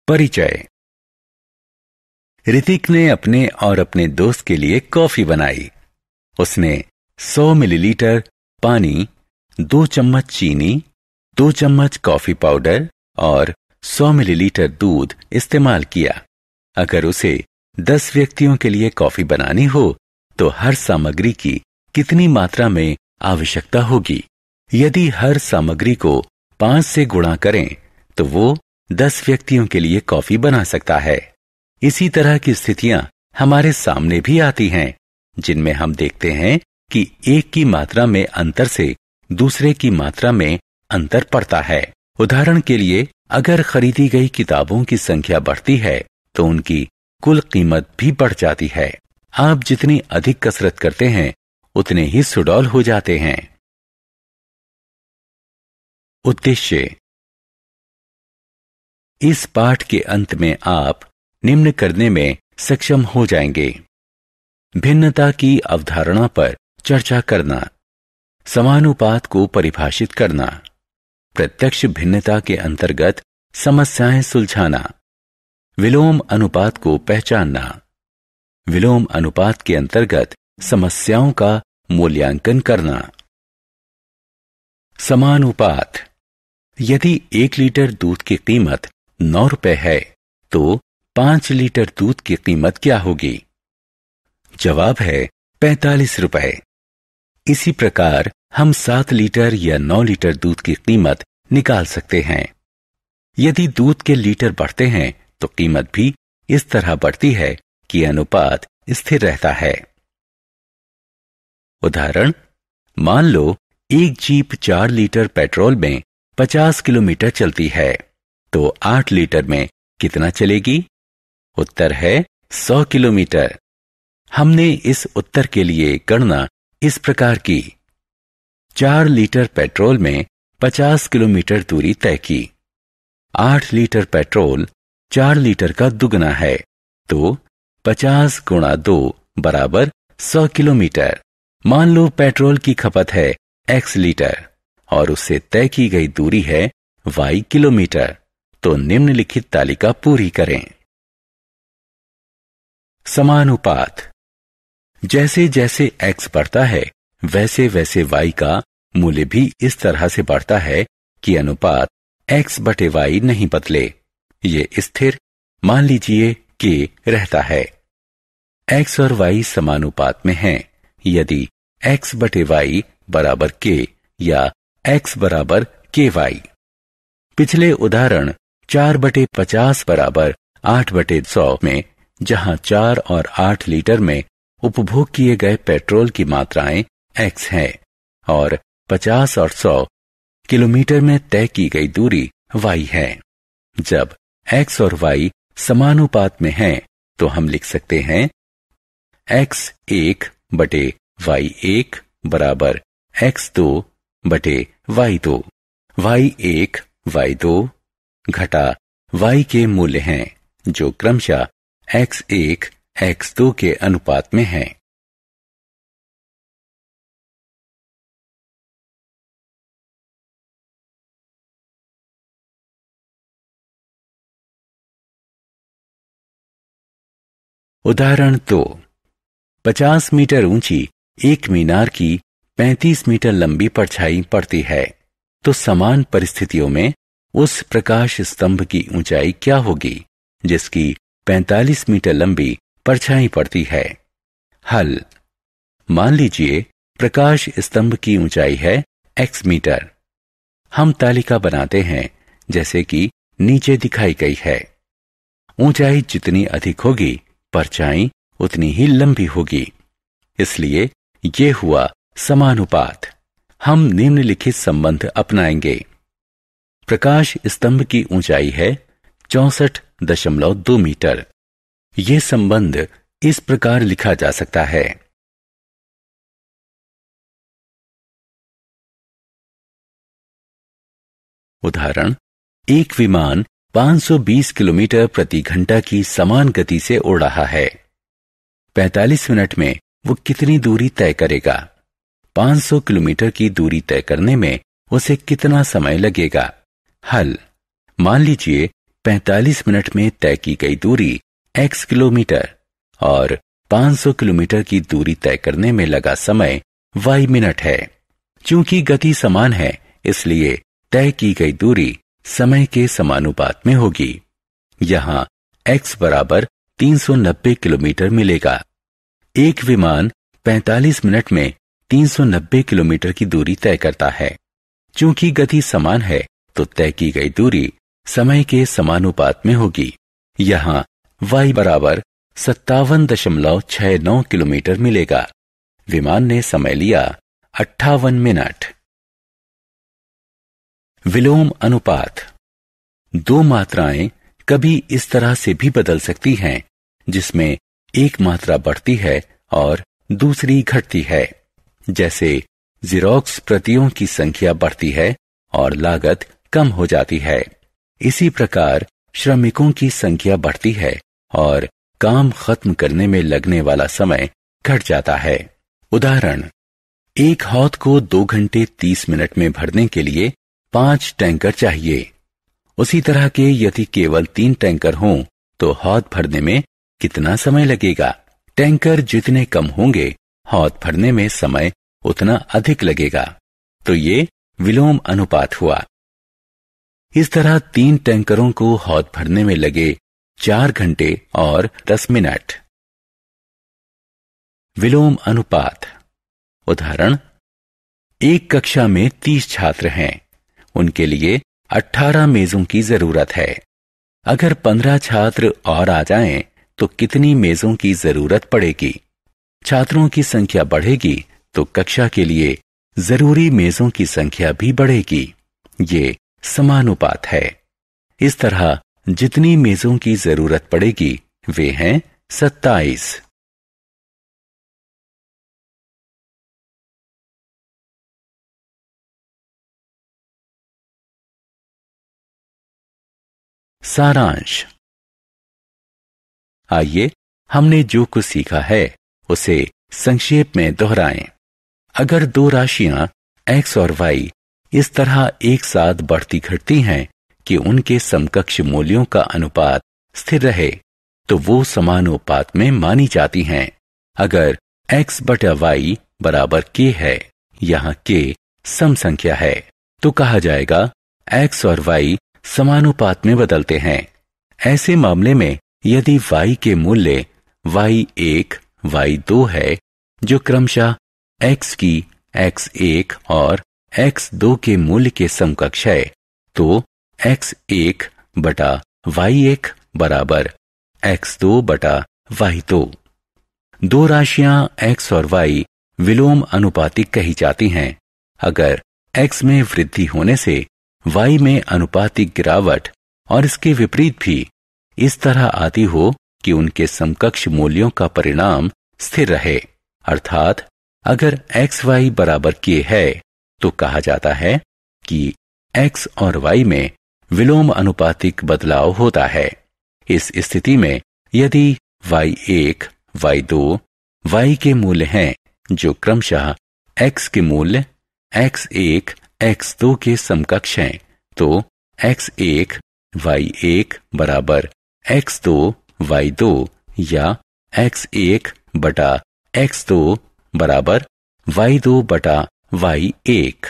परिचय। ऋतिक ने अपने और अपने दोस्त के लिए कॉफी बनाई। उसने 100 मिलीलीटर पानी, 2 चम्मच चीनी, 2 चम्मच कॉफी पाउडर और 100 मिलीलीटर दूध इस्तेमाल किया। अगर उसे 10 व्यक्तियों के लिए कॉफी बनानी हो तो हर सामग्री की कितनी मात्रा में आवश्यकता होगी? यदि हर सामग्री को 5 से गुणा करें तो वो 10 व्यक्तियों के लिए कॉफी बना सकता है। इसी तरह की स्थितियां हमारे सामने भी आती हैं, जिनमें हम देखते हैं कि एक की मात्रा में अंतर से दूसरे की मात्रा में अंतर पड़ता है। उदाहरण के लिए, अगर खरीदी गई किताबों की संख्या बढ़ती है तो उनकी कुल कीमत भी बढ़ जाती है। आप जितनी अधिक कसरत करते हैं उतने ही सुडौल हो जाते हैं। उद्देश्य। इस पाठ के अंत में आप निम्न करने में सक्षम हो जाएंगे: भिन्नता की अवधारणा पर चर्चा करना, समानुपात को परिभाषित करना, प्रत्यक्ष भिन्नता के अंतर्गत समस्याएं सुलझाना, विलोम अनुपात को पहचानना, विलोम अनुपात के अंतर्गत समस्याओं का मूल्यांकन करना। समानुपात। यदि 1 लीटर दूध की कीमत 9 रुपए है तो 5 लीटर दूध की कीमत क्या होगी? जवाब है 45 रुपए। इसी प्रकार हम 7 लीटर या 9 लीटर दूध की कीमत निकाल सकते हैं। यदि दूध के लीटर बढ़ते हैं तो कीमत भी इस तरह बढ़ती है कि अनुपात स्थिर रहता है। उदाहरण, मान लो एक जीप 4 लीटर पेट्रोल में 50 किलोमीटर चलती है तो 8 लीटर में कितना चलेगी? उत्तर है 100 किलोमीटर। हमने इस उत्तर के लिए गणना इस प्रकार की: 4 लीटर पेट्रोल में 50 किलोमीटर दूरी तय की। 8 लीटर पेट्रोल 4 लीटर का दुगना है तो 50 गुणा 2 बराबर 100 किलोमीटर। मान लो पेट्रोल की खपत है x लीटर और उससे तय की गई दूरी है y किलोमीटर, तो निम्नलिखित तालिका पूरी करें। समानुपात। जैसे जैसे x बढ़ता है वैसे वैसे y का मूल्य भी इस तरह से बढ़ता है कि अनुपात x बटे y नहीं बदले, ये स्थिर, मान लीजिए k रहता है। x और y समानुपात में हैं यदि x बटे y बराबर k या x बराबर ky। पिछले उदाहरण 4 बटे 50 बराबर 8 बटे 100 में, जहां 4 और 8 लीटर में उपभोग किए गए पेट्रोल की मात्राएं x हैं और 50 और 100 किलोमीटर में तय की गई दूरी y है। जब x और y समानुपात में हैं तो हम लिख सकते हैं x1 बटे y1 बराबर x2 बटे y2। y1 y2 घटा y के मूल्य हैं जो क्रमशः x1 x2 के अनुपात में हैं। उदाहरण 2। 50 मीटर ऊंची एक मीनार की 35 मीटर लंबी परछाई पड़ती है, तो समान परिस्थितियों में उस प्रकाश स्तंभ की ऊंचाई क्या होगी जिसकी 45 मीटर लंबी परछाई पड़ती है? हल। मान लीजिए प्रकाश स्तंभ की ऊंचाई है x मीटर। हम तालिका बनाते हैं जैसे कि नीचे दिखाई गई है। ऊंचाई जितनी अधिक होगी परछाई उतनी ही लंबी होगी, इसलिए ये हुआ समानुपात। हम निम्नलिखित संबंध अपनाएंगे। प्रकाश स्तंभ की ऊंचाई है 64.2 मीटर। यह संबंध इस प्रकार लिखा जा सकता है: उदाहरण, एक विमान 520 किलोमीटर प्रति घंटा की समान गति से उड़ रहा है। 45 मिनट में वो कितनी दूरी तय करेगा? 500 किलोमीटर की दूरी तय करने में उसे कितना समय लगेगा? हल। मान लीजिए 45 मिनट में तय की गई दूरी x किलोमीटर और 500 किलोमीटर की दूरी तय करने में लगा समय y मिनट है। चूंकि गति समान है, इसलिए तय की गई दूरी समय के समानुपात में होगी। यहां x बराबर 390 किलोमीटर मिलेगा। एक विमान 45 मिनट में 390 किलोमीटर की दूरी तय करता है। चूंकि गति समान है, तो तय की गई दूरी समय के समानुपात में होगी। यहां y बराबर 57.69 किलोमीटर मिलेगा। विमान ने समय लिया 58 मिनट। विलोम अनुपात। दो मात्राएं कभी इस तरह से भी बदल सकती हैं, जिसमें एक मात्रा बढ़ती है और दूसरी घटती है। जैसे ज़ेरॉक्स प्रतियों की संख्या बढ़ती है और लागत कम हो जाती है। इसी प्रकार श्रमिकों की संख्या बढ़ती है और काम खत्म करने में लगने वाला समय घट जाता है। उदाहरण, एक हौद को 2 घंटे 30 मिनट में भरने के लिए 5 टैंकर चाहिए। उसी तरह के यदि केवल 3 टैंकर हों तो हौद भरने में कितना समय लगेगा? टैंकर जितने कम होंगे, हौद भरने में समय उतना अधिक लगेगा। तो ये विलोम अनुपात हुआ। इस तरह 3 टैंकरों को हौद भरने में लगे 4 घंटे और 10 मिनट। विलोम अनुपात। उदाहरण, एक कक्षा में 30 छात्र हैं। उनके लिए 18 मेजों की जरूरत है। अगर 15 छात्र और आ जाएं, तो कितनी मेजों की जरूरत पड़ेगी? छात्रों की संख्या बढ़ेगी तो कक्षा के लिए जरूरी मेजों की संख्या भी बढ़ेगी। ये समानुपात है। इस तरह जितनी मेजों की जरूरत पड़ेगी वे हैं 27। सारांश। आइए हमने जो कुछ सीखा है उसे संक्षेप में दोहराएं। अगर दो राशियां x और y इस तरह एक साथ बढ़ती घटती हैं कि उनके समकक्ष मूल्यों का अनुपात स्थिर रहे, तो वो समानुपात में मानी जाती हैं। अगर x बटा y बराबर k है, यहाँ k सम संख्या है, तो कहा जाएगा x और y समानुपात में बदलते हैं। ऐसे मामले में यदि y के मूल्य y1, y2 है, जो क्रमशः x की x1 और x2 के मूल्य के समकक्ष है, तो x1 बटा y1 बराबर x2 बटा y2। दो राशियां x और y विलोम अनुपातिक कही जाती हैं। अगर x में वृद्धि होने से y में अनुपातिक गिरावट और इसके विपरीत भी इस तरह आती हो कि उनके समकक्ष मूल्यों का परिणाम स्थिर रहे, अर्थात अगर xy बराबर k है, तो कहा जाता है कि x और y में विलोम अनुपातिक बदलाव होता है। इस स्थिति में यदि y1, y2, y के मूल्य हैं जो क्रमशः x के मूल्य x1, x2 के समकक्ष हैं, तो x1, y1 बराबर x2, y2 या x1 बटा x2 बराबर y2 बटा y1।